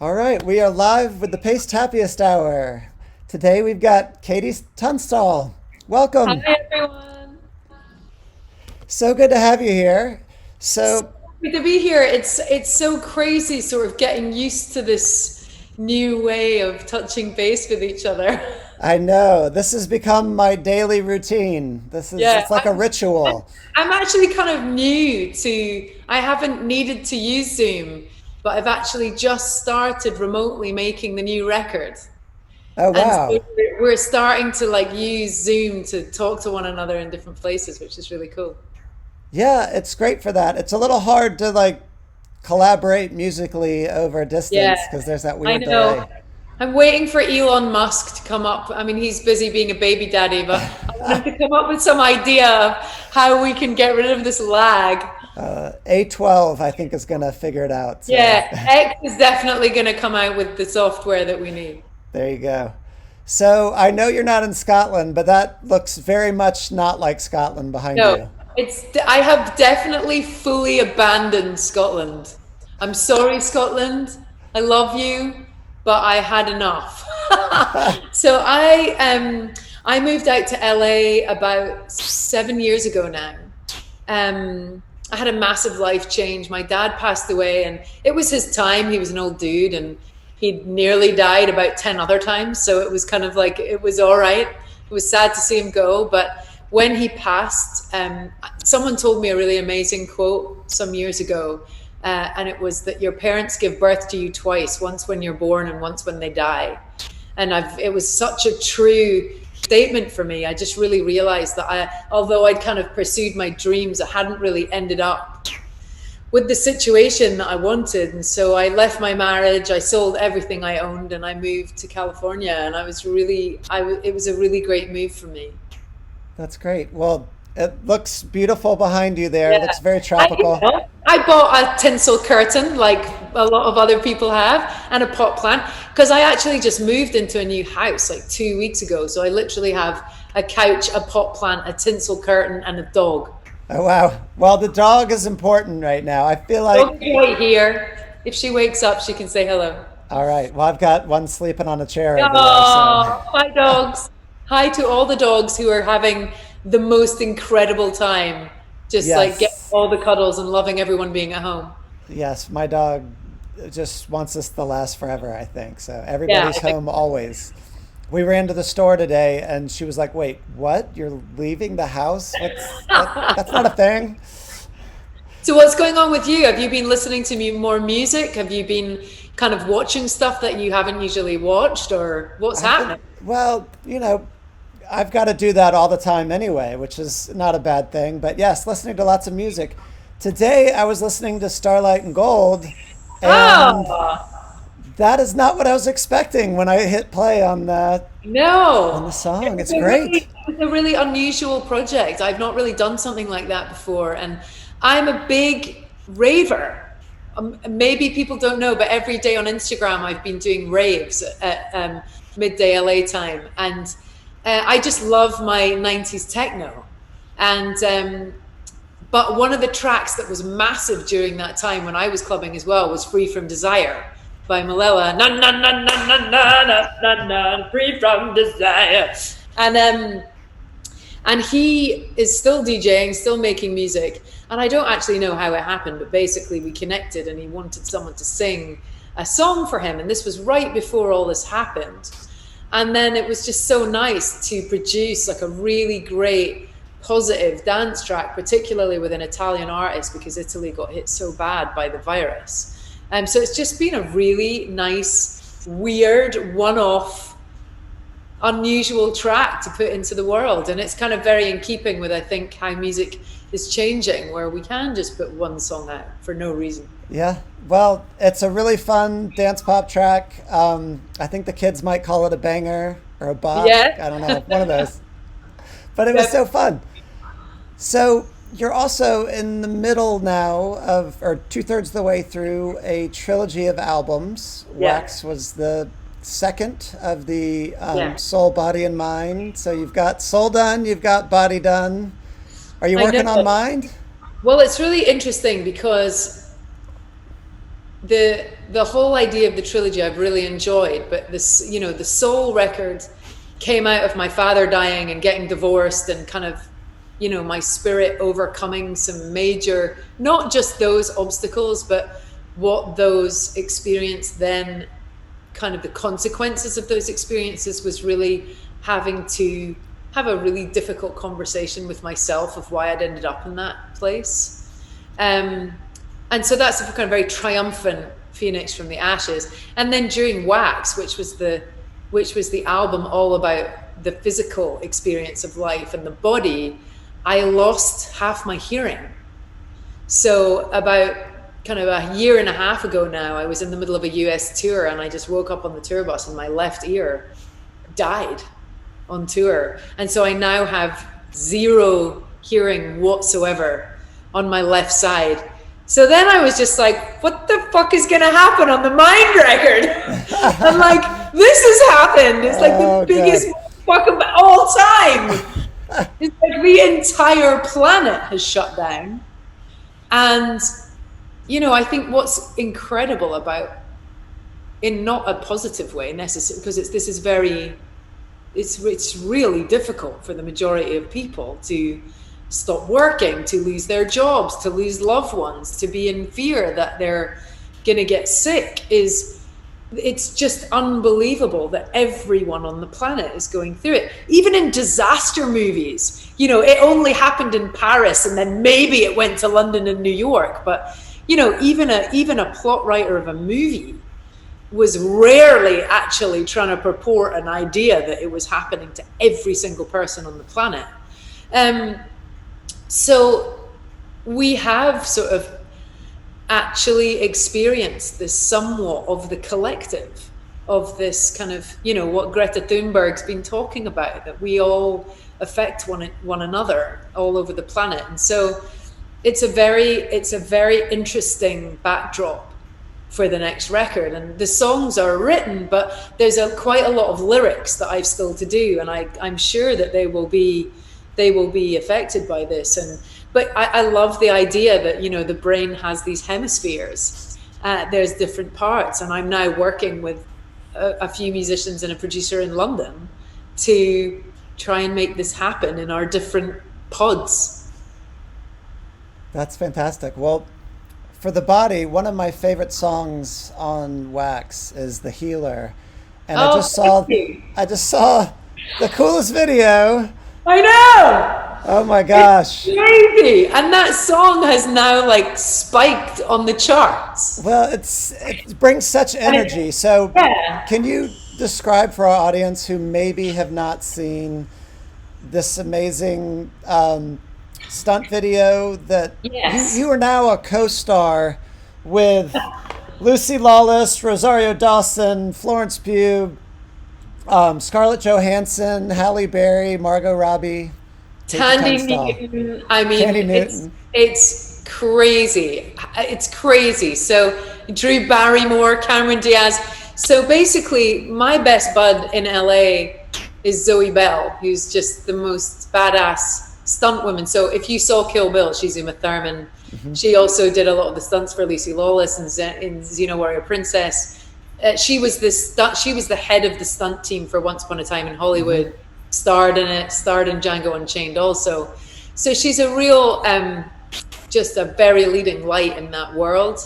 All right, we are live with the Paste Happiest Hour. Today we've got Katie Tunstall. Hi Welcome. everyone. So good to have you here. So So happy to be here. It's so crazy sort of getting used to this new way of touching base with each other. I know this has become my daily routine. Yeah, It's like a ritual. I'm actually kind of new to I haven't needed to use Zoom, but I've actually just started remotely making the new record. Oh And so wow. we're starting to like use Zoom to talk to one another in different places, which is really cool. Yeah, it's great for that. It's a little hard to collaborate musically over Yeah, distance because there's that I weird know. delay. I'm waiting for Elon Musk to come up. I mean, he's busy being a baby daddy, but I want him to come up with some idea of how we can get rid of this lag. A12 I think is going to figure it out. So Yeah, X is definitely going to come out with the software that we need. there you go. So I know you're not in Scotland, but that looks very much not like Scotland behind No, you. I have definitely fully abandoned Scotland. I'm sorry, Scotland. I love you, but I had enough. So I moved out to LA about 7 years ago now. I had a massive life change. My dad passed away, and it was his time. He was an old dude, and he'd nearly died about 10 other times. So it was kind of like, it was all right. It was sad to see him go. But when he passed, someone told me a really amazing quote some years ago. And it was that your parents give birth to you twice, once when you're born and once when they die. And it was such a true statement for me. I just really realized that although I'd kind of pursued my dreams, I hadn't really ended up with the situation that I wanted. And so I left my marriage, I sold everything I owned, and I moved to California. And it was a really great move for me. That's great. Well, it looks beautiful behind you there. It Yeah. looks very I, tropical. I bought a tinsel curtain like a lot of other people have and a pot plant because I actually just moved into a new house like 2 weeks ago. So I literally have a couch, a pot plant, a tinsel curtain, and a dog. Oh wow. Well, the dog is important right now. I feel like Dog's right here. If she wakes up, she can say hello. all right. Well, I've got one sleeping on a chair over there, so Oh, hi, dogs. Hi to all the dogs who are having the most incredible time, just like getting yes. all the cuddles and loving everyone being at home. Yes, my dog just wants us to last forever, I think. So Yeah, everybody's I think. home always. We ran to the store today and she was like, "Wait, what? You're leaving the house? That's not a thing." So what's going on with you? Have you been listening to more music? Have you been kind of watching stuff that you haven't usually watched, or what's I've been happening? well, I've got to do that all the time anyway, which is not a bad thing. But yes, listening to lots of music. Today I was listening to Starlight and Gold, and Oh, that is not what I was expecting when I hit play on the no. song. It's great. It's a really unusual project. I've not really done something like that before, and I'm a big raver. Maybe people don't know, but every day on Instagram, I've been doing raves at midday LA time, and I just love my '90s techno. And but one of the tracks that was massive during that time when I was clubbing as well was "Free from Desire" by Malella. Na na na na na na na na na. Free from desire. And he is still DJing, still making music. And I don't actually know how it happened, but basically we connected and he wanted someone to sing a song for him. And this was right before all this happened. And then it was just so nice to produce like a really great positive dance track, particularly with an Italian artist, because Italy got hit so bad by the virus. So it's just been a really nice, weird, one-off unusual track to put into the world, and it's kind of very in keeping with I think how music is changing, where we can just put one song out for no reason. Yeah. Well, it's a really fun dance pop track. I think the kids might call it a banger or a bop. Yeah. I don't know, one of those. But it was so fun. So you're also in the middle now of, or two-thirds of the way through a trilogy of albums. Yeah. Wax was the second of the Yeah, Soul, Body, and Mind. So you've got Soul done, you've got Body done. Are you I know. working on Mind? Well, it's really interesting because the whole idea of the trilogy I've really enjoyed, but this, you know, the Soul record came out of my father dying and getting divorced, and kind of, you know, my spirit overcoming some major, not just those obstacles, but what those experienced then, kind of the consequences of those experiences, was really having to have a really difficult conversation with myself of why I'd ended up in that place. And so that's a kind of very triumphant phoenix from the ashes. And then during Wax, which was the album all about the physical experience of life and the body, I lost half my hearing. So about kind of a year and a half ago now, I was in the middle of a US tour, and I just woke up on the tour bus and my left ear died on tour. And so I now have zero hearing whatsoever on my left side. So then I was just like, what the fuck is gonna happen on the Mind record? I'm like, this has happened. It's like the biggest fuck of all time. It's like the entire planet has shut down. And, you know, I think what's incredible about, in not a positive way necessarily, because it's really difficult for the majority of people to stop working, to lose their jobs, to lose loved ones, to be in fear that they're going to get sick. It's just unbelievable that everyone on the planet is going through it. Even in disaster movies, you know, it only happened in Paris and then maybe it went to London and New York. But, you know, even a plot writer of a movie was rarely actually trying to purport an idea that it was happening to every single person on the planet. So we have sort of actually experienced this somewhat of the collective, of this kind of, you know, what Greta Thunberg's been talking about, that we all affect one another all over the planet. And so it's a very interesting backdrop for the next record. And the songs are written, but there's quite a lot of lyrics that I've still to do, and I'm sure that they will be affected by this. But I love the idea that, you know, the brain has these hemispheres. There's different parts, and I'm now working with a few musicians and a producer in London to try and make this happen in our different pods. That's fantastic. Well, for the body, one of my favorite songs on Wax is The Healer. And I just saw the coolest video. I know. Oh my gosh. It's crazy. And that song has now like spiked on the charts. Well, it brings such energy. So Can you describe for our audience who maybe have not seen this amazing stunt video that you are now a co-star with Lucy Lawless, Rosario Dawson, Florence Pugh, Scarlett Johansson, Halle Berry, Margot Robbie, Tandy Newton. I mean, it's crazy. It's crazy. So Drew Barrymore, Cameron Diaz. So basically, my best bud in LA is Zoe Bell, who's just the most badass stunt woman. So if you saw Kill Bill, she's Uma Thurman. Mm-hmm. She also did a lot of the stunts for Lucy Lawless in Xena Warrior Princess. She was the head of the stunt team for Once Upon a Time in Hollywood. Mm-hmm. Starred in Django Unchained also. So she's a real, just a very leading light in that world.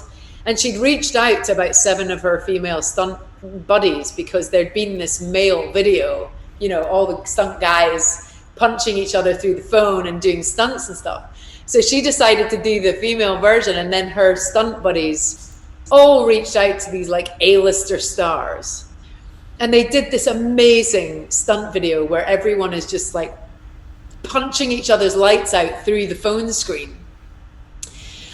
And she'd reached out to about 7 of her female stunt buddies because there'd been this male video, you know, all the stunt guys punching each other through the phone and doing stunts and stuff. So she decided to do the female version, and then her stunt buddies all reached out to these like A-lister stars. And they did this amazing stunt video where everyone is just like punching each other's lights out through the phone screen.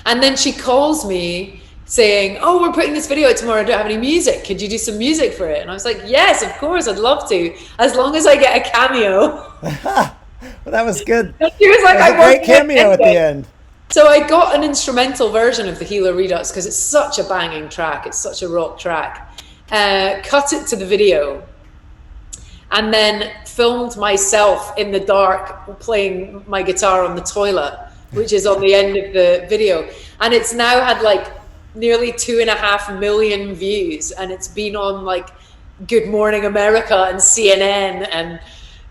And then she calls me saying, "Oh, we're putting this video out tomorrow. I don't have any music. Could you do some music for it?" And I was like, "Yes, of course. I'd love to, as long as I get a cameo." Well, that was good. And she was like, "I want a great cameo at the end." So I got an instrumental version of The Healer Redux because it's such a banging track. It's such a rock track. Cut it to the video, and then filmed myself in the dark playing my guitar on the toilet, which is on the end of the video. And it's now had like nearly 2.5 million views, and it's been on like Good Morning America and CNN, and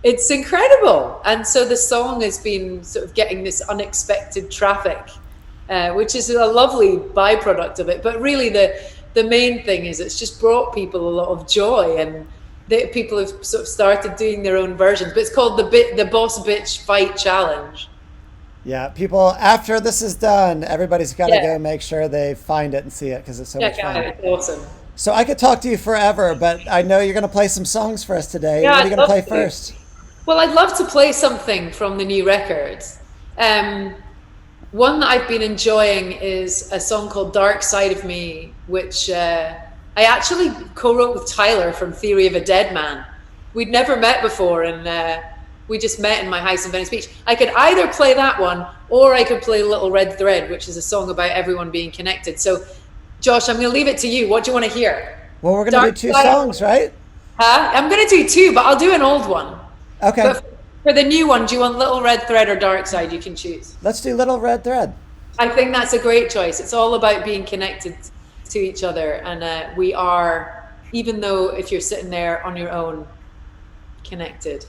it's incredible. And so the song has been sort of getting this unexpected traffic, which is a lovely byproduct of it. But really, the main thing is it's just brought people a lot of joy, and people have sort of started doing their own versions. But it's called the Boss Bitch Fight Challenge. Yeah, people, after this is done, everybody's got to go make sure they find it and see it, because it's so much fun. It's awesome. So I could talk to you forever, but I know you're going to play some songs for us today. What are you going to play first? Well, I'd love to play something from the new records. One that I've been enjoying is a song called Dark Side of Me, which I actually co-wrote with Tyler from Theory of a Dead Man. We'd never met before, and we just met in my house in Venice Beach. I could either play that one, or I could play Little Red Thread, which is a song about everyone being connected. So, Josh, I'm going to leave it to you. What do you want to hear? Well, we're going to do 2 songs, right? I'm going to do 2, but I'll do an old one. Okay. But for the new one, do you want Little Red Thread or Dark Side? You can choose. Let's do Little Red Thread. I think that's a great choice. It's all about being connected to each other. And we are, even though if you're sitting there on your own, connected.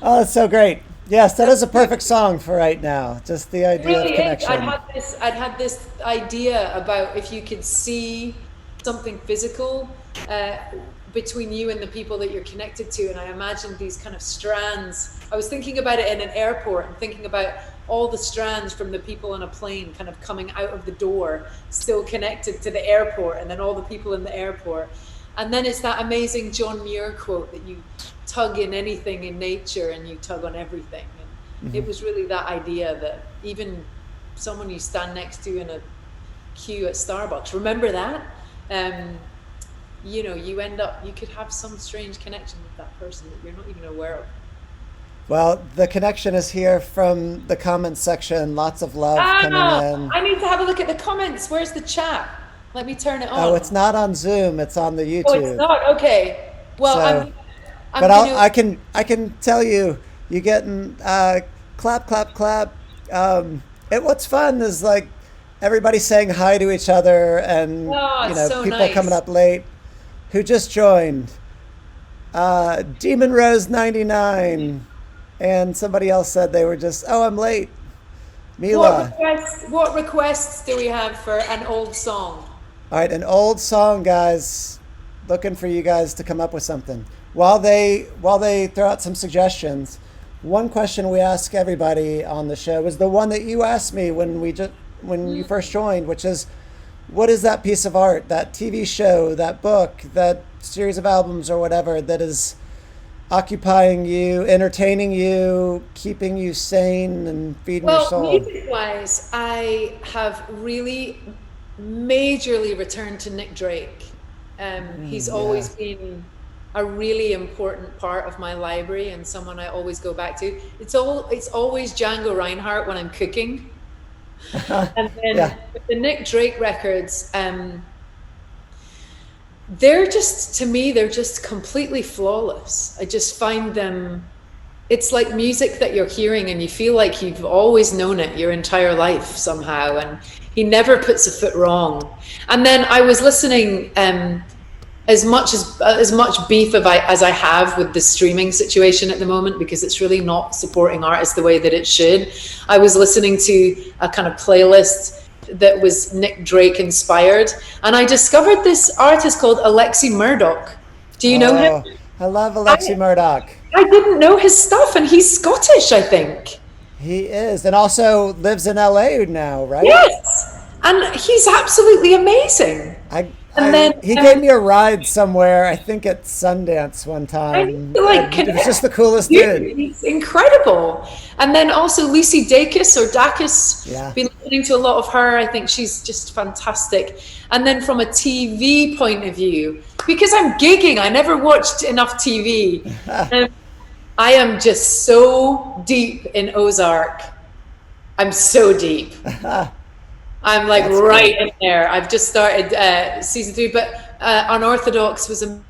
Oh, that's so great. Yes, that is a perfect song for right now. Just the idea of connection. I'd had this idea about if you could see something physical between you and the people that you're connected to, and I imagined these kind of strands. I was thinking about it in an airport and thinking about all the strands from the people on a plane kind of coming out of the door, still connected to the airport, and then all the people in the airport. And then it's that amazing John Muir quote that you tug in anything in nature and you tug on everything. And it was really that idea that even someone you stand next to in a queue at Starbucks, remember that? You know, you could have some strange connection with that person that you're not even aware of. Well, the connection is here from the comments section. Lots of love coming in. I need to have a look at the comments. Where's the chat? Let me turn it on. Oh, it's not on Zoom. It's on the YouTube. Oh, it's not? Okay. Well, So, I can tell you, you're getting clap, clap, clap. What's fun is like everybody saying hi to each other, and so people nice. coming up late who just joined. Demon Rose 99, and somebody else said they were just, oh, I'm late. Mila. What requests do we have for an old song? All right, an old song, guys. Looking for you guys to come up with something. While they throw out some suggestions, one question we ask everybody on the show is the one that you asked me when you first joined, which is, what is that piece of art, that TV show, that book, that series of albums or whatever that is occupying you, entertaining you, keeping you sane and feeding your soul? Well, music-wise, I have really majorly returned to Nick Drake. He's always been a really important part of my library and someone I always go back to. It's always Django Reinhardt when I'm cooking. And then with the Nick Drake records, they're just completely flawless. I just find them, it's like music that you're hearing and you feel like you've always known it your entire life somehow, and he never puts a foot wrong. And then I was listening, as much beef as I have with the streaming situation at the moment, because it's really not supporting artists the way that it should. I was listening to a kind of playlist that was Nick Drake inspired, and I discovered this artist called Alexi Murdoch. Do you know him? I love Alexi Murdoch. I didn't know his stuff, and he's Scottish, I think. He is, and also lives in LA now, right? Yes, and he's absolutely amazing. He gave me a ride somewhere, I think at Sundance one time. It was just the coolest dude. He's incredible. And then also Lucy Dacus, been listening to a lot of her. I think she's just fantastic. And then from a TV point of view, because I'm gigging, I never watched enough TV. I am just so deep in Ozark. I'm so deep. I'm like right in there. I've just started season 3, but Unorthodox was a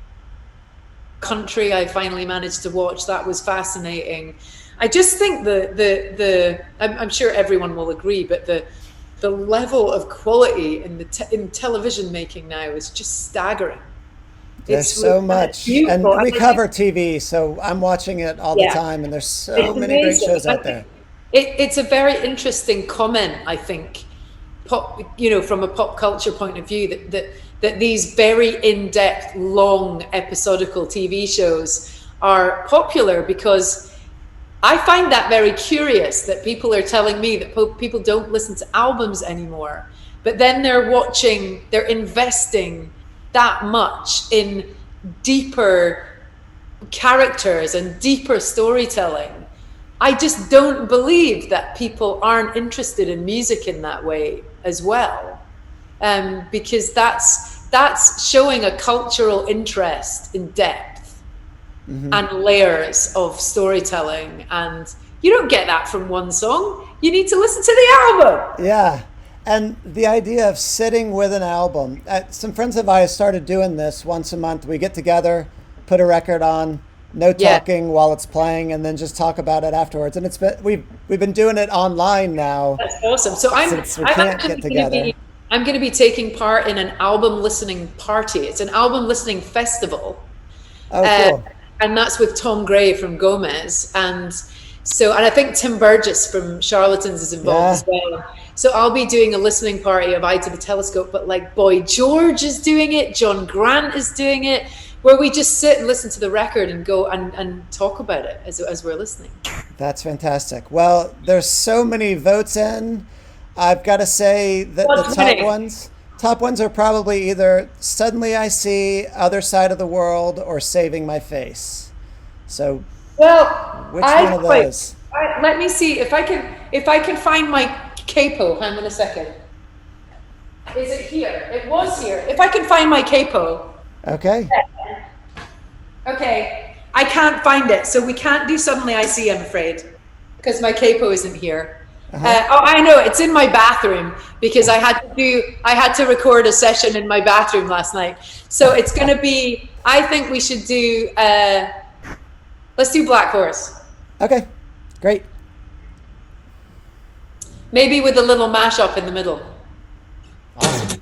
country I finally managed to watch. That was fascinating. I just think I'm sure everyone will agree, but the level of quality in television making now is just staggering. There's so much, and we cover TV, so I'm watching it all the time, and there's so many great shows out there. It's a very interesting comment, I think. From a pop culture point of view, that these very in-depth, long, episodical TV shows are popular, because I find that very curious that people are telling me that people don't listen to albums anymore, but then they're investing that much in deeper characters and deeper storytelling. I just don't believe that people aren't interested in music in that way as well, because that's showing a cultural interest in depth and layers of storytelling, and you don't get that from one song. You need to listen to the album. Yeah, and the idea of sitting with an album. Some friends of mine started doing this once a month. We get together, put a record on. No talking while it's playing, and then just talk about it afterwards. And we've been doing it online now. That's awesome. So I'm going to be taking part in an album listening party. It's an album listening festival. Oh, cool. And that's with Tom Gray from Gomez, and I think Tim Burgess from Charlatans is involved as well. So I'll be doing a listening party of Eye to the Telescope, but like Boy George is doing it, John Grant is doing it, where we just sit and listen to the record and go and talk about it as we're listening. That's fantastic. Well, there's so many votes in. I've got to say that the Top ones are probably either Suddenly I See, Other Side of the World, or Saving My Face. So, Well, which one of those? let me see if I can find my capo. Hang on a second. Is it here? It was here. If I can find my capo. Okay. Okay. I can't find it, so we can't do Suddenly I See, I'm afraid, because my capo isn't here. Oh, I know, it's in my bathroom because I had to record a session in my bathroom last night. So it's going to be, I think we should do, let's do Black Horse. Okay, great. Maybe with a little mashup in the middle. Awesome.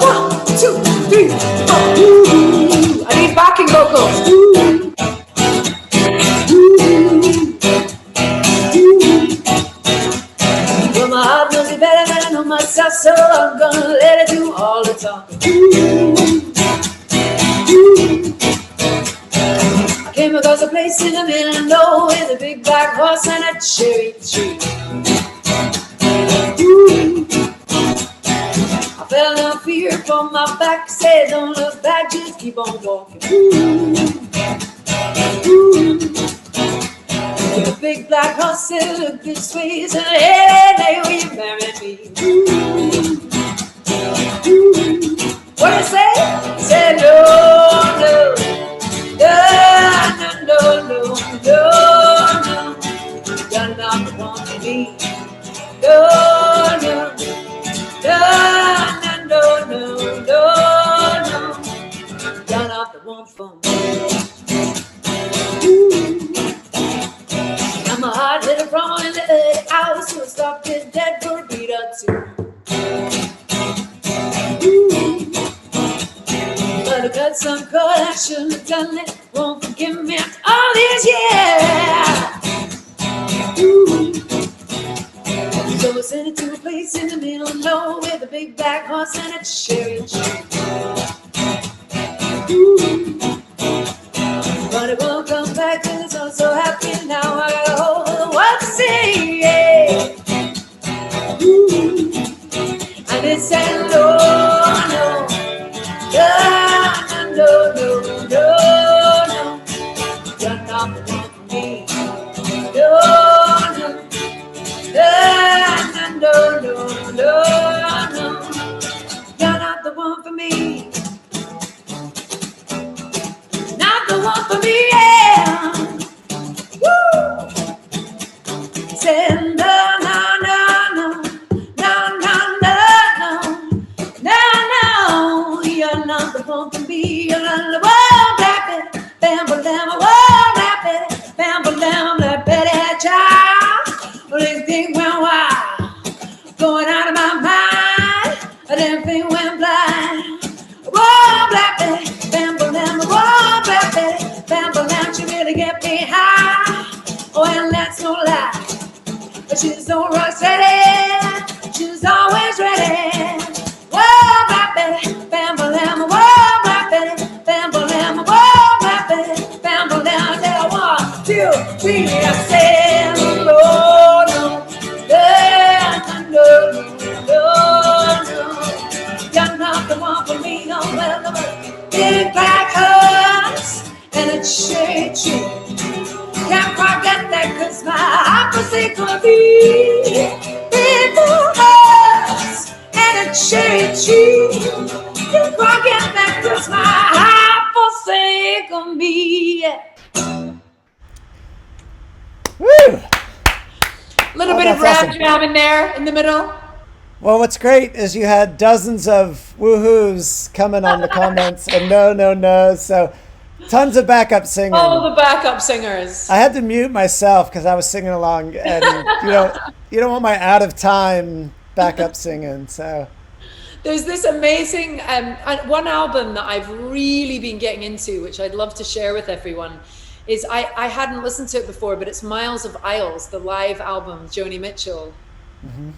One, two, three, four. I need backing vocals. Well, my heart knows it better than I know myself, so I'm gonna let it do all the talking. I came across a place in the middle of nowhere with a big black horse and a cherry tree. I felt no fear from my back, said don't look back, just keep on walking. The big black horse said look this way, said hey, hey, will you marry me? What did it say? It said no, no, no, no, no, no, no, you're not the one for me. No, no, no, no, no, no, no, you're not the one for me. I'm a hard little wrong in the early hours, so I stopped it dead for a beat or two. But I got some call, I shouldn't have done it. Won't forgive me after all these years. So I sent it to a place in the middle of nowhere with a big black horse and a cherry tree. But it won't come back till it's all so happy now. I got a whole other world to see, yeah. And it said no, no, no, no, no, no, no, you're not the one for me. No, no, no, no, no, no, you're not the one for me. Not the one for me, yeah. Woo! Said no, no, no, no, no, no, no, no, no, you're not the one for me. You're not the one, black Betty, bam, bam, oh, black Betty, bam, bam, black Betty, child. Well, everything went wild, going out of my mind. Everything went blind. Whoa, black Betty, bam, bam, whoa, black Betty, bam, bam, she really get me high. Oh, and that's no lie. But she's always ready. She's always ready. Whoa, black Betty, bam, bam, whoa, black Betty, bam, bam, whoa, black Betty, bam, bam. There, 1, 2, 3, I said no, no, no, no, no. You're not the one for me, no, well, big black horse and a cherry tree. Can't forget that, cause my heart was gonna be. Big black horse and a cherry tree. Can't forget that, cause my heart was gonna be. Woo! Little bit of rap jam in there in the middle. Well, what's great is you had dozens of woohoos coming on the comments and no. So tons of backup singing. All the backup singers. I had to mute myself because I was singing along, and you don't want my out of time backup singing. So there's this amazing one album that I've really been getting into, which I'd love to share with everyone. Is I hadn't listened to it before, but it's Miles of Isles, the live album, Joni Mitchell. Mm-hmm.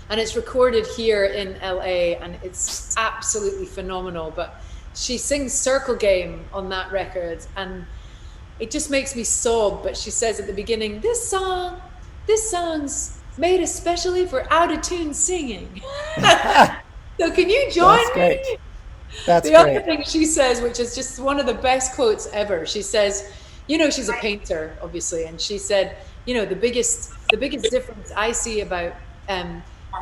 And it's recorded here in LA, and it's absolutely phenomenal. But she sings Circle Game on that record, and it just makes me sob. But she says at the beginning, this song this song's made especially for out-of-tune singing. So can you join That's great. me? That's The great. other thing she says, which is just one of the best quotes ever, she says, you know, she's a painter, obviously, and she said, you know, the biggest difference I see about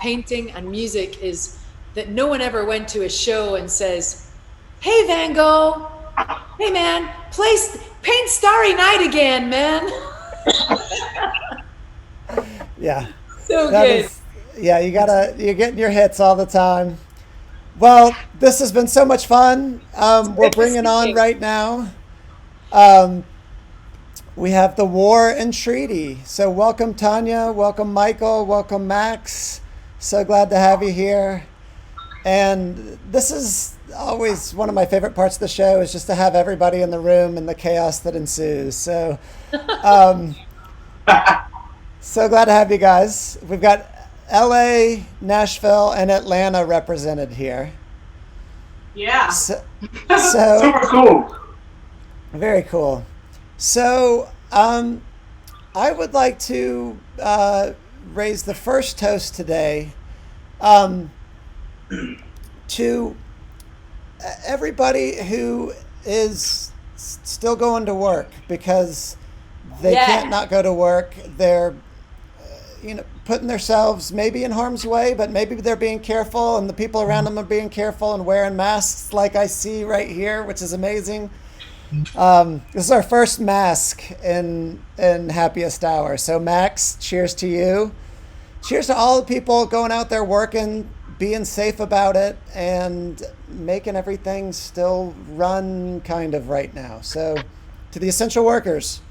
painting and music is that no one ever went to a show and says, hey, Van Gogh, hey, man, paint Starry Night again, man. Yeah. So good. Yeah, you're getting your hits all the time. Well, this has been so much fun. We're bringing on right now. We have the War and Treaty. So welcome, Tanya. Welcome, Michael. Welcome, Max. So glad to have you here. And this is always one of my favorite parts of the show, is just to have everybody in the room and the chaos that ensues. So, so glad to have you guys. We've got LA, Nashville, and Atlanta represented here. Yeah. So Super cool. Very cool. So, I would like to raise the first toast today to everybody who is still going to work because they can't not go to work. They're, putting themselves maybe in harm's way, but maybe they're being careful, and the people around them are being careful and wearing masks like I see right here, which is amazing. This is our first mask in Happiest Hour. So Max, cheers to you. Cheers to all the people going out there working, being safe about it, and making everything still run kind of right now. So to the essential workers.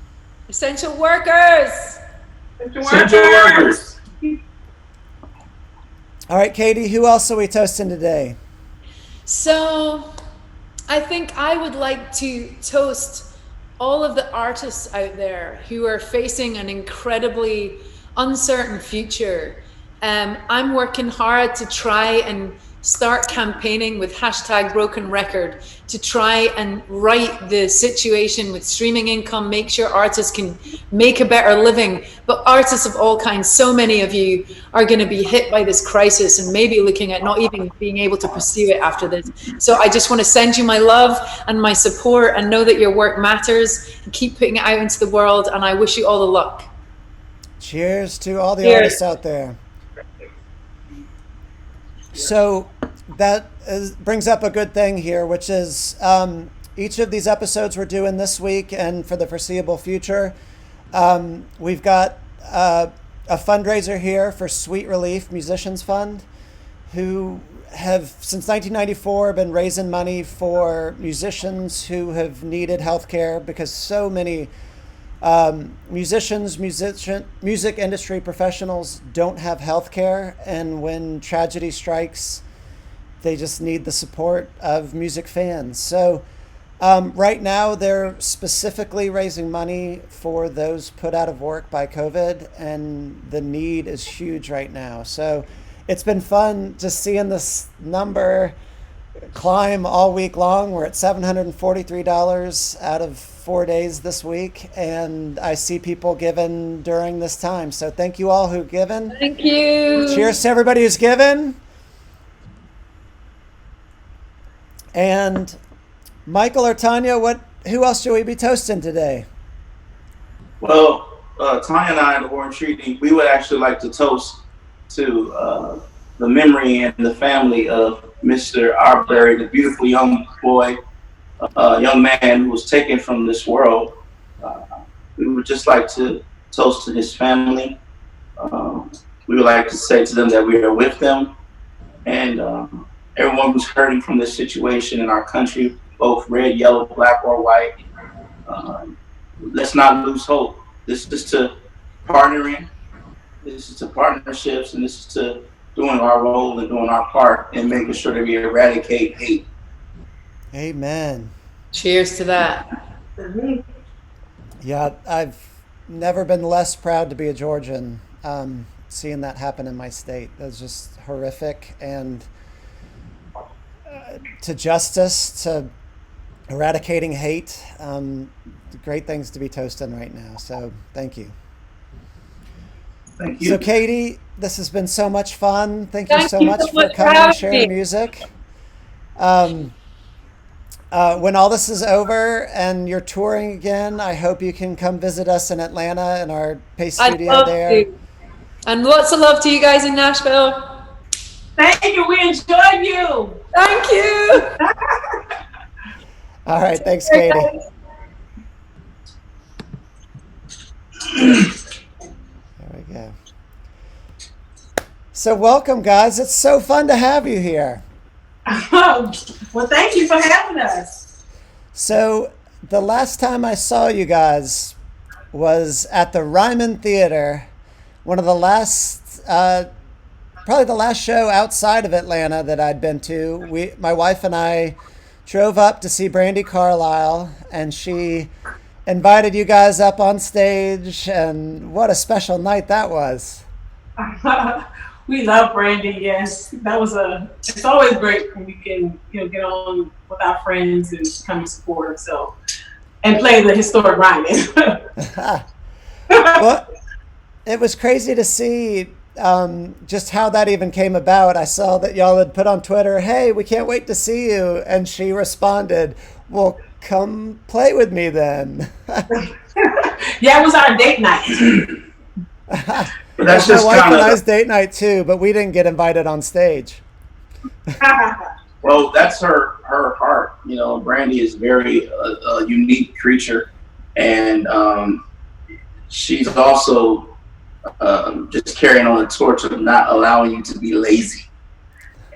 Essential workers. Essential workers. All right, Katie, who else are we toasting today? So I think I would like to toast all of the artists out there who are facing an incredibly uncertain future. I'm working hard to try and start campaigning with #BrokenRecord to try and right the situation with streaming income, make sure artists can make a better living. But artists of all kinds, so many of you are going to be hit by this crisis and maybe looking at not even being able to pursue it after this. So I just want to send you my love and my support, and know that your work matters, and keep putting it out into the world, and I wish you all the luck. Cheers to all the artists out there. So that brings up a good thing here, which is each of these episodes we're doing this week and for the foreseeable future, we've got a fundraiser here for Sweet Relief Musicians Fund, who have since 1994 been raising money for musicians who have needed healthcare, because so many music industry professionals don't have health care, and when tragedy strikes, they just need the support of music fans. So right now they're specifically raising money for those put out of work by COVID, and the need is huge right now. So it's been fun just seeing this number climb all week long. We're at $743 out of 4 days this week, and I see people giving during this time. So thank you all who've given. Thank you. Cheers to everybody who's given. And Michael or Tanya, who else should we be toasting today? Well, Tanya and I, the War and Treaty, we would actually like to toast to the memory and the family of Mr. Arbery, the beautiful young boy, young man who was taken from this world. We would just like to toast to his family. We would like to say to them that we are with them, and everyone who's hurting from this situation in our country, both red, yellow, black, or white. Let's not lose hope. This is to partnering. This is to partnerships, and this is to doing our role and doing our part and making sure that we eradicate hate. Amen. Cheers to that. Yeah, I've never been less proud to be a Georgian, seeing that happen in my state. That's just horrific. And to justice, to eradicating hate, great things to be toasting right now. So thank you. Thank So, you. Katie, this has been so much fun. Thank you Thank so you so much for much for coming and having sharing me. music. Um, when all this is over and you're touring again, I hope you can come visit us in Atlanta in our Pace I'd studio love there. to. And lots of love to you guys in Nashville. Thank you. We enjoyed you. Thank you. All right. Thanks, Take care, Katie. guys. There we go. So, welcome, guys. It's so fun to have you here. Well, thank you for having us. So, the last time I saw you guys was at the Ryman Theater, one of the last, probably the last show outside of Atlanta that I'd been to. My wife and I drove up to see Brandy Carlisle, and she invited you guys up on stage, and what a special night that was. We love Brandy. Yes, it's always great when we can, get on with our friends and come and support her. So, and play the historic Ryman. Well, it was crazy to see just how that even came about. I saw that y'all had put on Twitter, "Hey, we can't wait to see you," and she responded, "Well, come play with me then." Yeah, it was our date night. But that's My just wife kind and of I's date night too, but we didn't get invited on stage. well, that's her heart. Brandy is very a unique creature, and she's also just carrying on the torch of not allowing you to be lazy.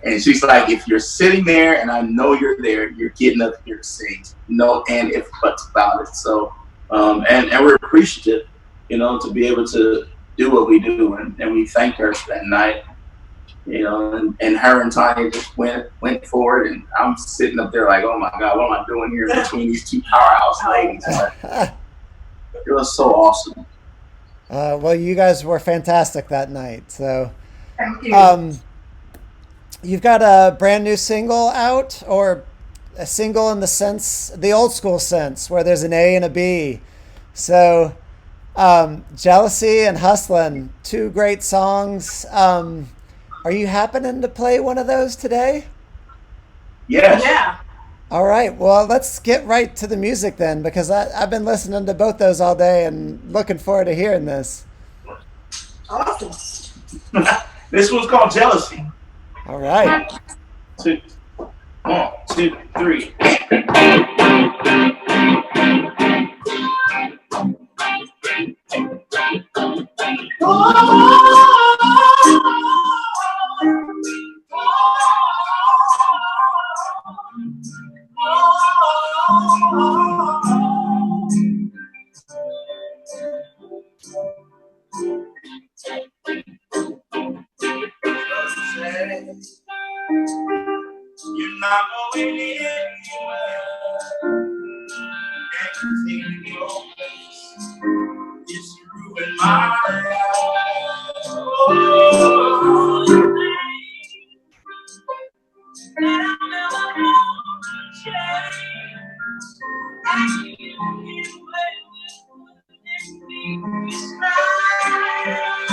And she's like, if you're sitting there and I know you're there, you're getting up here to sing. No and if buts about it. So, and we're appreciative, to be able to do what we do, and we thank her for that night. And her and Tanya just went forward, and I'm sitting up there like, oh my God, what am I doing here between these two powerhouse ladies? But it was so awesome. Well, you guys were fantastic that night. So, Thank you. you've got a brand new single out, or a single in the old school sense, where there's an A and a B. So, Jealousy and Hustlin', two great songs. Are you happening to play one of those today? Yes. Yeah. All right. Well, let's get right to the music then, because I've been listening to both those all day and looking forward to hearing this. Awesome. This one's called Jealousy. All right. 1, 2, 3. You're not going anywhere. Everything in your place is ruined my life. Oh, and I'll never change. I can't get away with this right.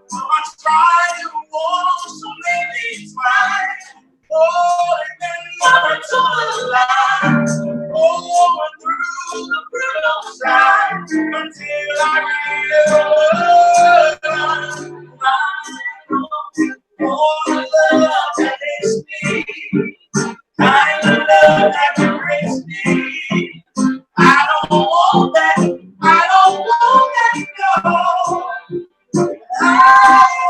So I try to walk, so maybe try. Oh, and then never to the line. Oh, and through the brutal side until I realize oh, the love that is me. I love that breaks me. I don't want that. I don't want that no. I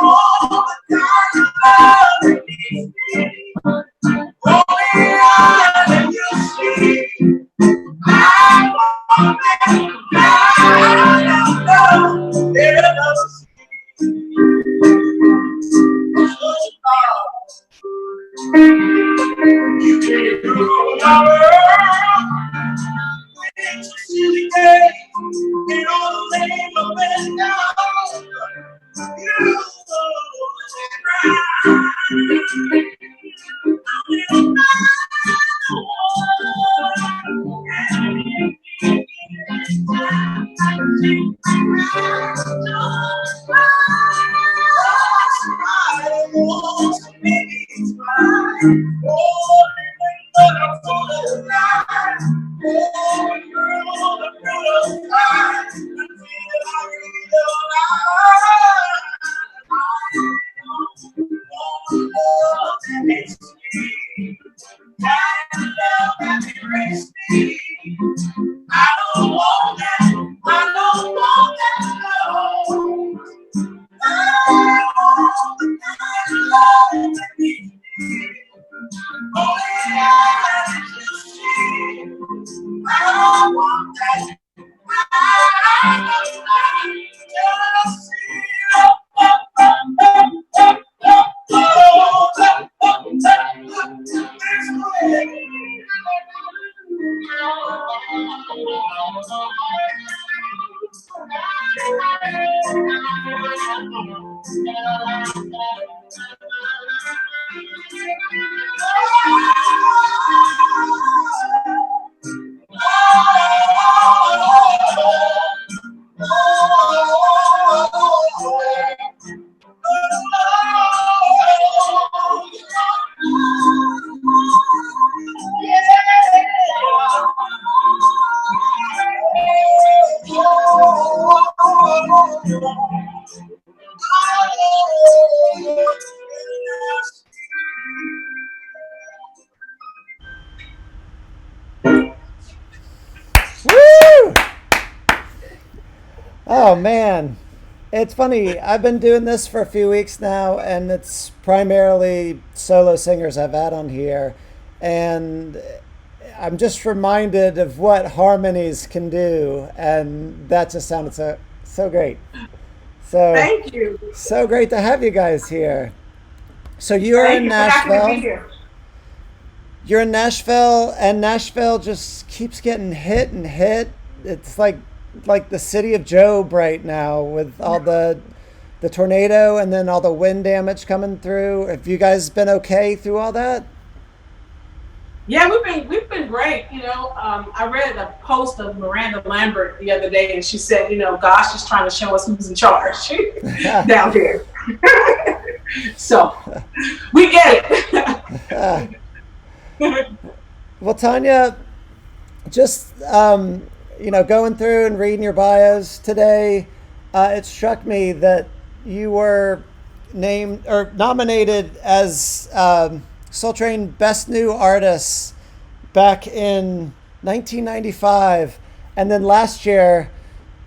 want the kind of love that needs me. Only I you see. I want that. I don't know. There you can't rule my world. It's a silly day. And all the name of it now. You know, Woo! Oh man, it's funny. I've been doing this for a few weeks now, and it's primarily solo singers I've had on here, and I'm just reminded of what harmonies can do, and that just sounded so great. So Thank you. so great to have you guys here. So you're Thank in you for having me Nashville. here. You're in Nashville, and Nashville just keeps getting hit and hit. It's like the city of Job right now with all the tornado and then all the wind damage coming through. Have you guys been okay through all that? Yeah, we've been great. You know, I read a post of Miranda Lambert the other day, and she said, you know, God's just trying to show us who's in charge down there. So we get it. Well, Tanya, just going through and reading your bios today, it struck me that you were named or nominated as Soul Train Best New Artist back in 1995, and then last year,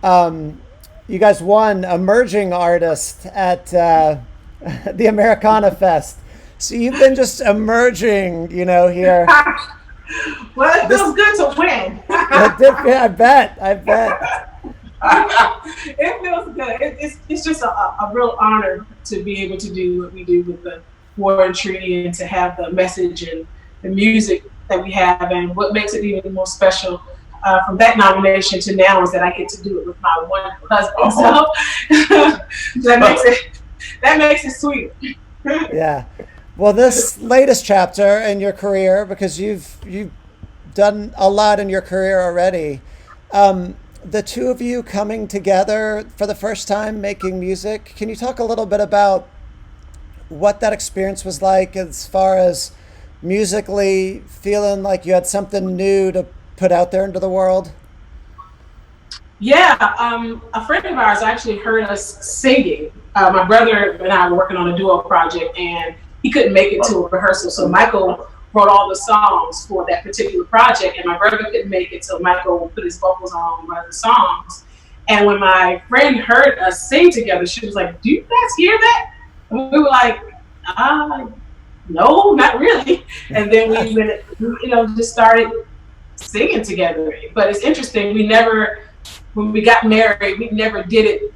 you guys won Emerging Artist at the Americana Fest. So you've been just emerging, here. Well, it feels good to win. I bet. It feels good. It's just a real honor to be able to do what we do with the War and Treaty, and to have the message and the music that we have. And what makes it even more special from that nomination to now is that I get to do it with my wonderful husband. So that makes it sweet. Yeah. Well, this latest chapter in your career, because you've done a lot in your career already, the two of you coming together for the first time making music, can you talk a little bit about what that experience was like as far as musically feeling like you had something new to put out there into the world? Yeah, a friend of ours actually heard us singing. My brother and I were working on a duo project, and he couldn't make it to a rehearsal. So Michael wrote all the songs for that particular project, and my brother couldn't make it, so Michael put his vocals on one of the songs. And when my friend heard us sing together, she was like, "Do you guys hear that?" And we were like, no, not really. And then we just started singing together. But it's interesting, when we got married, we never did it,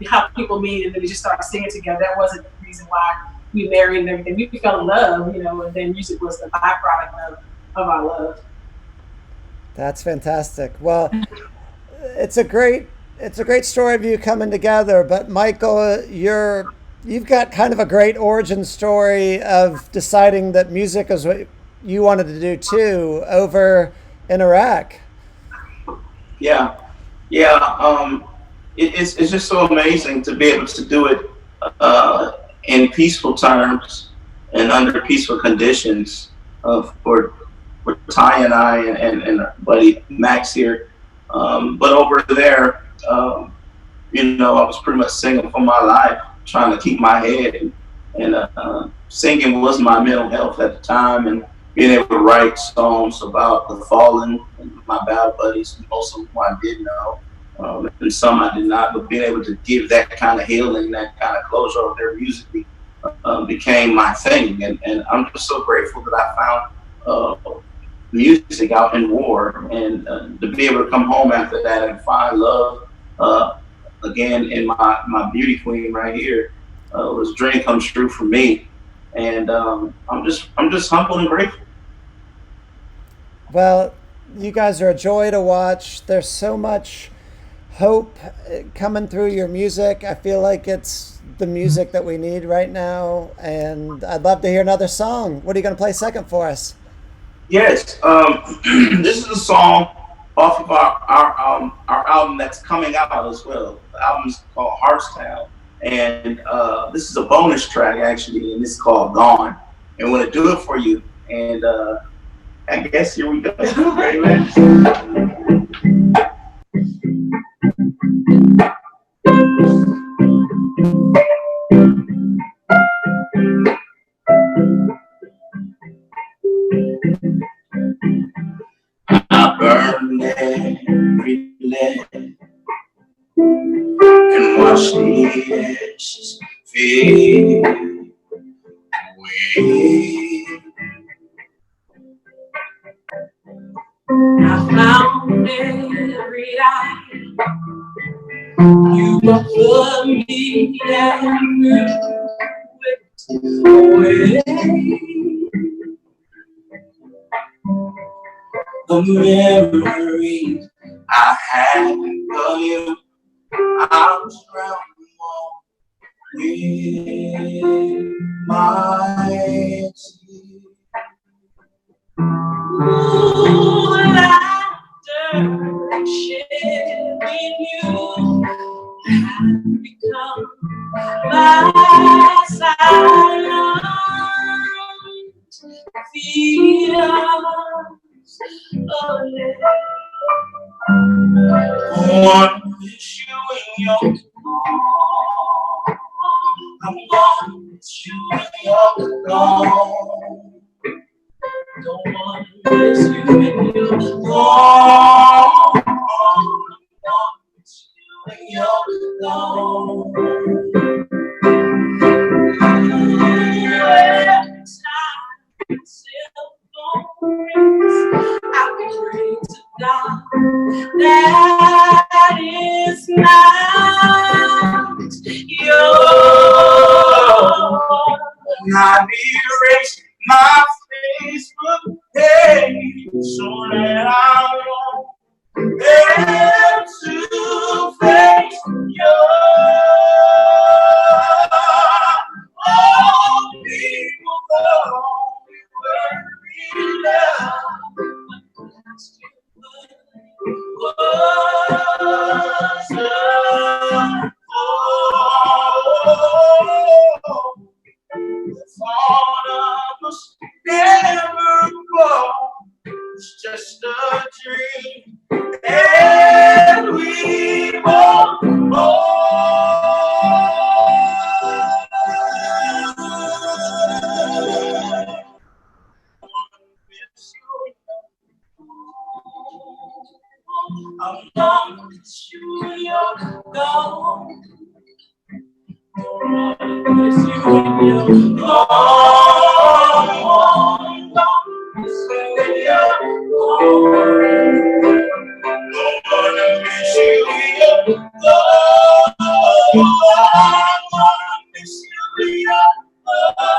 how people meet and then we just started singing together. That wasn't the reason why we married and everything. We fell in love, and then music was the byproduct of our love. That's fantastic. Well, it's a great story of you coming together. But Michael, you've got kind of a great origin story of deciding that music is what you wanted to do too over in Iraq. Yeah. It's just so amazing to be able to do it in peaceful terms and under peaceful conditions for Ty and I and our buddy Max here. But over there, I was pretty much singing for my life, trying to keep my head, and singing was my mental health at the time, and being able to write songs about the fallen and my battle buddies, most of them I did know, and some I did not, but being able to give that kind of healing, that kind of closure of their music became my thing, and I'm just so grateful that I found music out in war, and to be able to come home after that and find love again in my beauty queen right here was a dream come true for me, and I'm just humble and grateful. Well, you guys are a joy to watch. There's so much hope coming through your music. I feel like it's the music that we need right now, and I'd love to hear another song. What are you going to play second for us? Yes, this is a song off of our album that's coming out as well. The album is called Heartstown, and this is a bonus track actually, and it's called Gone. And we're gonna do it for you. And I guess here we go. I burn every lead and watch the ashes fade away. I found every eye you put me and away. The memories I had of you, I was drowning with my tears. Ooh, laughter sharing you had become my silent fears. Oh, yeah. I want to miss you in your gone. I'm gonna miss you when you're gone. Don't want to miss you when you're gone. I'm gonna miss you when you're gone. Every time cell phone rings, I pray to God that is not yours. I erase my Facebook page so that I won't have to face your all people know we were in love. The thought of us never go. It's just a dream, and we both know. I'm gonna miss you when you're gone. I'm gonna miss you when you're gone. I'm gonna miss you when you're gone. I'm gonna miss you when you're gone. I'm gonna miss you when you're gone.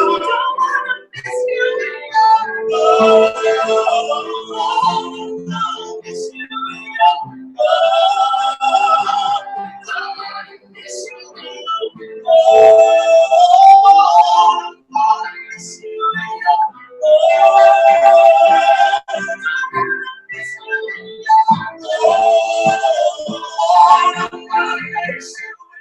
Don't wanna miss you when you're gone. Don't miss you when you're gone. Don't miss you when you're gone. Don't miss you when you're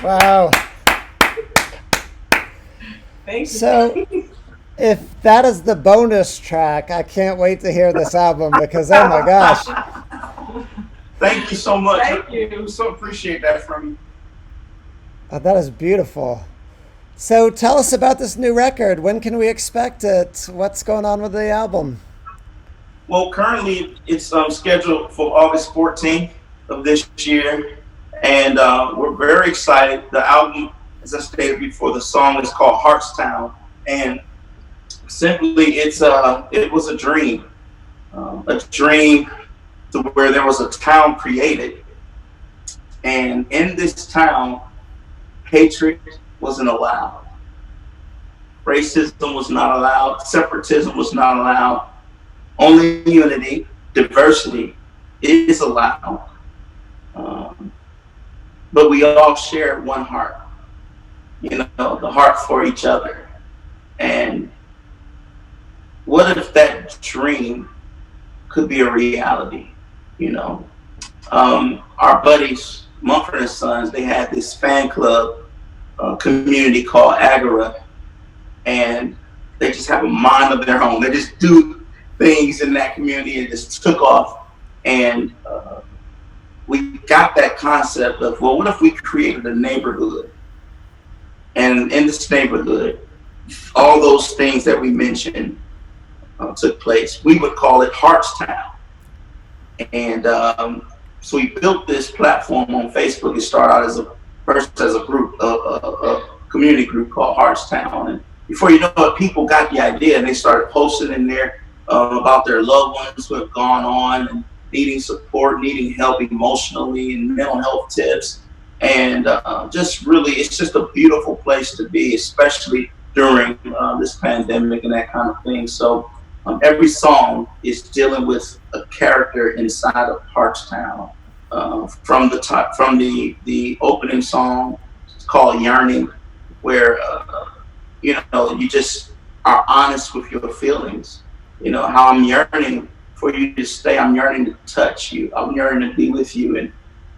Wow. Thank you. So, if that is the bonus track, I can't wait to hear this album because, oh my gosh. Thank you so much. Thank you. So appreciate that from you. Oh, that is beautiful. So, tell us about this new record. When can we expect it? What's going on with the album? Well, currently it's scheduled for August 14th of this year, and we're very excited. The album, as I stated before, the song is called Heartstown, and simply it was a dream to where there was a town created, and in this town, hatred wasn't allowed, racism was not allowed, separatism was not allowed. Only unity, diversity is allowed. But we all share one heart, the heart for each other. And what if that dream could be a reality? Our buddies, Mumford & Sons, they had this fan club community called Agora, and they just have a mind of their own. They just do things in that community and just took off. And we got that concept of, well, what if we created a neighborhood? And in this neighborhood, all those things that we mentioned took place. We would call it Heartstown. And so we built this platform on Facebook. It started out first as a group, a community group called Heartstown. And before you know it, people got the idea and they started posting in there about their loved ones who have gone on and needing support, needing help emotionally and mental health tips. And it's just a beautiful place to be, especially during this pandemic and that kind of thing. So every song is dealing with a character inside of Heartstown. From the opening song, it's called Yearning, where you just are honest with your feelings. How I'm yearning for you to stay. I'm yearning to touch you. I'm yearning to be with you. And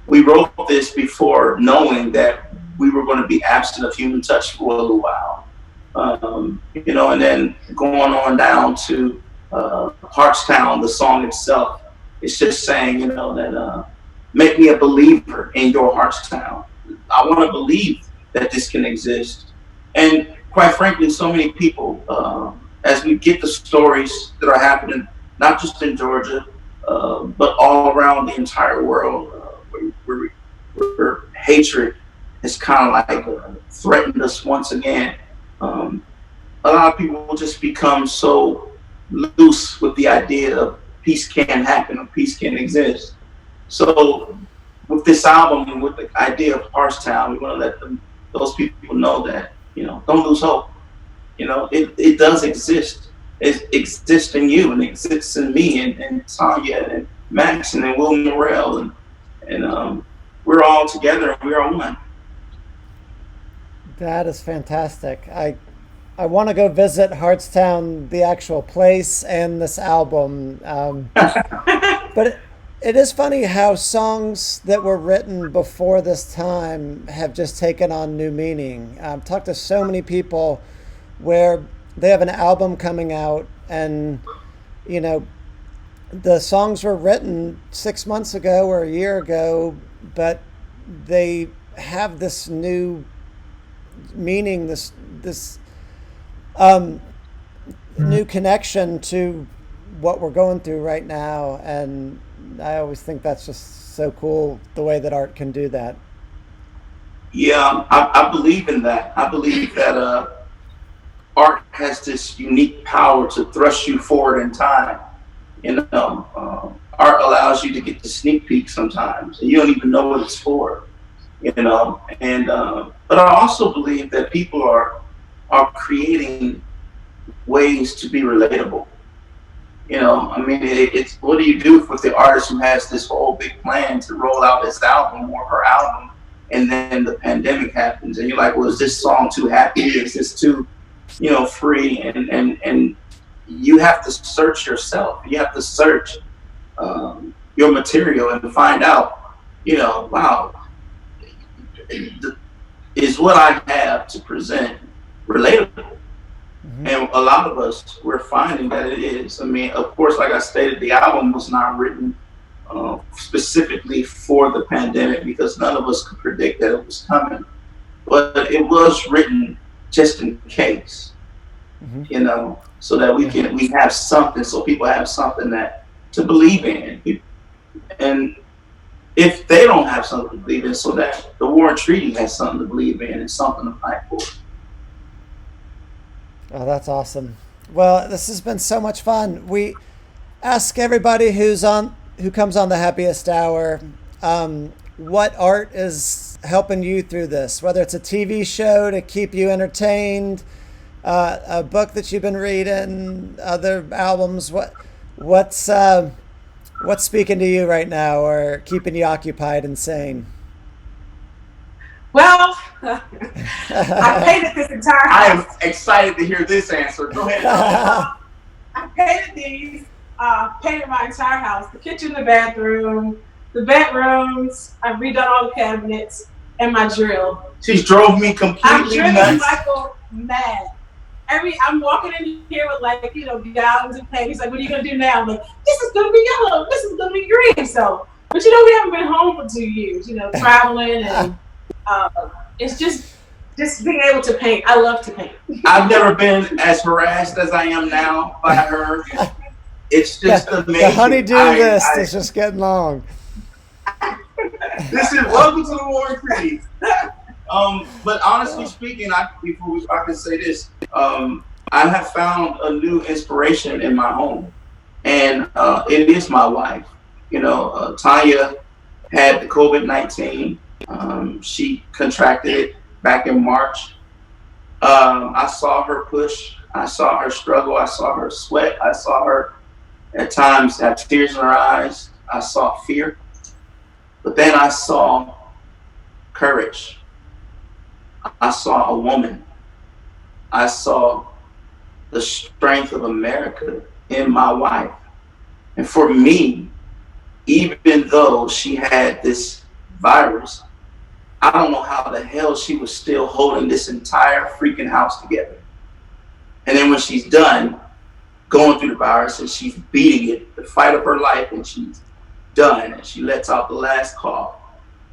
we wrote this before knowing that we were going to be absent of human touch for a little while. And then going on down to Heartstown, the song itself, it's just saying, that make me a believer in your Heartstown. I want to believe that this can exist. And quite frankly, so many people, as we get the stories that are happening, not just in Georgia, but all around the entire world, where hatred has kind of like threatened us once again. A lot of people will just become so loose with the idea of peace can happen or peace can exist. So with this album and with the idea of Heartstown, we want to let those people know that, don't lose hope. It does exist. It exists in you and it exists in me and Tanya and Max and Will Morrell and we're all together and we're all one. That is fantastic. I want to go visit Heartstown, the actual place, and this album. But it is funny how songs that were written before this time have just taken on new meaning. I've talked to so many people where they have an album coming out and, the songs were written 6 months ago or a year ago, but they have this new meaning, this new connection to what we're going through right now. And I always think that's just so cool, the way that art can do that. Yeah, I believe in that. I believe that art has this unique power to thrust you forward in time. Art allows you to get the sneak peek sometimes, and you don't even know what it's for. And but I also believe that people are creating ways to be relatable. It's what do you do with the artist who has this whole big plan to roll out his album or her album, and then the pandemic happens, and you're like, well, is this song too happy? Is this too, free? And you have to search yourself. You have to search your material and find out, wow, is what I have to present relatable? And a lot of us, we're finding that it is. I mean, of course, like I stated, the album was not written specifically for the pandemic because none of us could predict that it was coming. But it was written just in case, you know, so that we have something, so people have something that to believe in. And if they don't have something to believe in, so that the war and treaty has something to believe in and something to fight for. Oh, that's awesome. Well, this has been so much fun. We ask everybody who comes on the Happiest Hour, what art is helping you through this, whether it's a TV show to keep you entertained, a book that you've been reading, other albums. What's speaking to you right now or keeping you occupied and sane? Well, I painted this entire house. I am excited to hear this answer. Go ahead. I painted these, painted my entire house, the kitchen, the bathroom, the bedrooms. I've redone all the cabinets and my drill. She's drove me completely I'm nuts. Michael mad. I'm walking in here with like, you know, gallons of paint. He's like, what are you going to do now? I'm like, this is going to be yellow. This is going to be green. So, but you know, we haven't been home for 2 years, you know, traveling and it's just being able to paint. I love to paint. I've never been as harassed as I am now by her. It's just amazing. The honeydew list is just getting long. This is welcome to the War and Treaty. But honestly speaking, I can say this. I have found a new inspiration in my home, and it is my wife. You know, Tanya had the COVID-19. She contracted it back in March. I saw her push. I saw her struggle. I saw her sweat. I saw her at times have tears in her eyes. I saw fear. But then I saw courage. I saw a woman. I saw the strength of America in my wife. And for me, even though she had this virus, I don't know how the hell she was still holding this entire freaking house together. And then when she's done going through the virus and she's beating it, the fight of her life, and she's done and she lets out the last cough,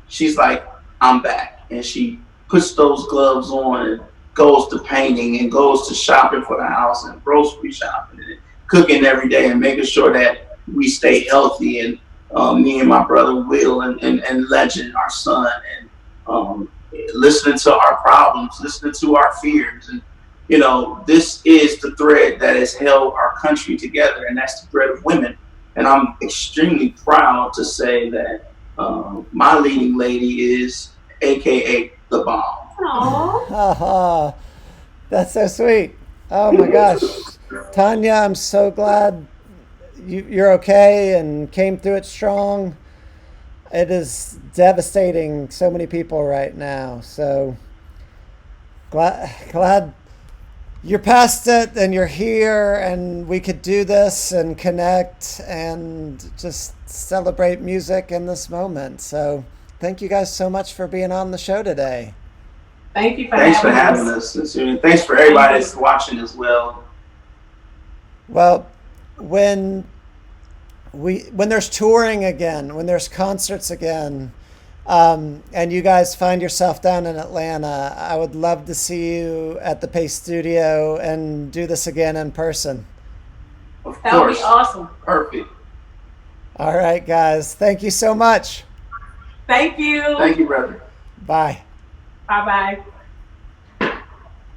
she's like, I'm back. And she puts those gloves on and goes to painting and goes to shopping for the house and grocery shopping and cooking every day and making sure that we stay healthy. And me and my brother Will and Legend, our son, and listening to our problems, listening to our fears. And, you know, this is the thread that has held our country together, and that's the thread of women. And I'm extremely proud to say that my leading lady is AKA the bomb. Aww. That's so sweet. Oh my gosh. Tanya, I'm so glad you're okay and came through it strong. It is devastating so many people right now. So glad you're past it and you're here and we could do this and connect and just celebrate music in this moment. So thank you guys so much for being on the show today. Thank you for having us. And thanks for everybody that's watching as well. Well, when there's touring again, when there's concerts again, and you guys find yourself down in Atlanta, I would love to see you at the Pace Studio and do this again in person. Of course. That would be awesome. Perfect. All right, guys. Thank you so much. Thank you. Thank you, brother. Bye. Bye-bye.